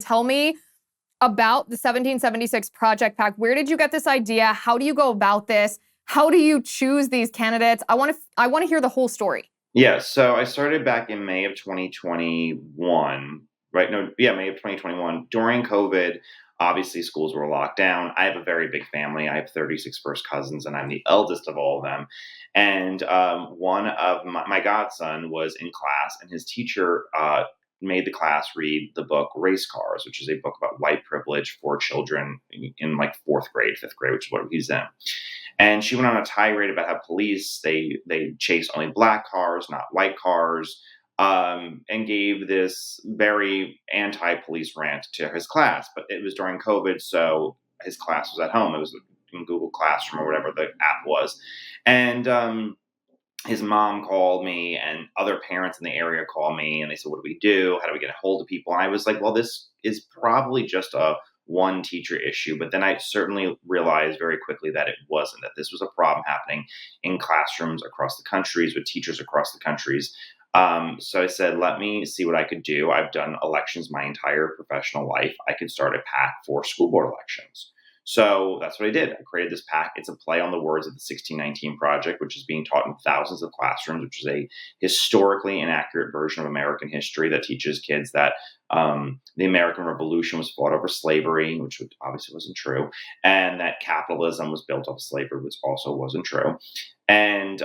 tell me about the 1776 Project PAC. Where did you get this idea? How do you go about this? How do you choose these candidates? I want to hear the whole story. Yeah, so I started back in May of 2021, right? No, yeah, May of 2021. During COVID, obviously schools were locked down. I have a very big family. I have 36 first cousins, and I'm the eldest of all of them. And one of my godson was in class, and his teacher made the class read the book Race Cars, which is a book about white privilege for children in like fourth grade, fifth grade, which is what he's in. And she went on a tirade about how police they chase only black cars, not white cars, and gave this very anti-police rant to his class. But it was during COVID, so his class was at home. It was in Google Classroom or whatever the app was, and his mom called me, and other parents in the area called me, and they said, "What do we do? How do we get a hold of people?" And I was like, "Well, this is probably just a one teacher issue." But then I certainly realized very quickly that it wasn't, that this was a problem happening in classrooms across the countries with teachers across the countries. So I said, let me see what I could do. I've done elections my entire professional life. I could start a PAC for school board elections. So that's what I did. I created this PAC. It's a play on the words of the 1619 Project, which is being taught in thousands of classrooms, which is a historically inaccurate version of American history that teaches kids that the American Revolution was fought over slavery, which obviously wasn't true, and that capitalism was built off slavery, which also wasn't true. And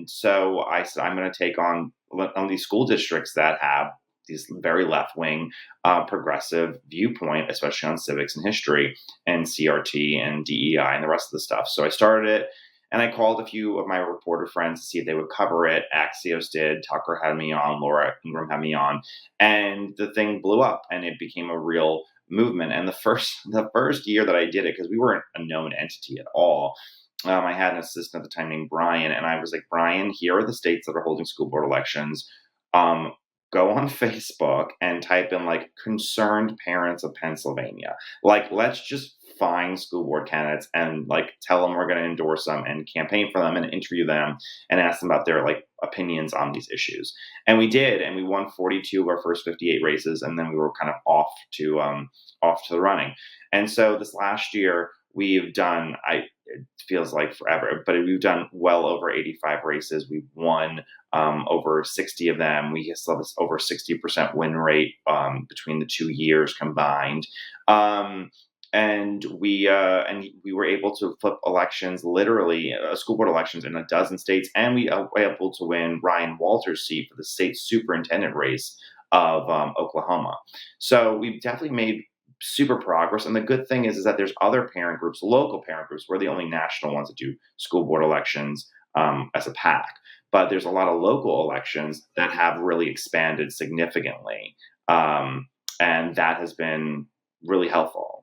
so I said, I'm going to take on these school districts that have these very left-wing progressive viewpoint, especially on civics and history and CRT and DEI and the rest of the stuff. So I started it, and I called a few of my reporter friends to see if they would cover it. Axios did, Tucker had me on, Laura Ingram had me on, and the thing blew up, and it became a real movement. And the first year that I did it, because we weren't a known entity at all, I had an assistant at the time named Brian, and I was like, Brian, here are the states that are holding school board elections. Go on Facebook and type in like concerned parents of Pennsylvania. Like, let's just find school board candidates and like tell them we're going to endorse them and campaign for them and interview them and ask them about their like opinions on these issues. And we did, and we won 42 of our first 58 races, and then we were kind of off to the running. And so this last year we've done, it feels like forever, but we've done well over 85 races. We've won over 60 of them. We still have this over 60% win rate between the 2 years combined. And we were able to flip elections, literally school board elections in a dozen states, and we were able to win Ryan Walters' seat for the state superintendent race of Oklahoma. So we've definitely made super progress. And the good thing is that there's other parent groups, local parent groups. We're the only national ones that do school board elections as a PAC. But there's a lot of local elections that have really expanded significantly. And that has been really helpful.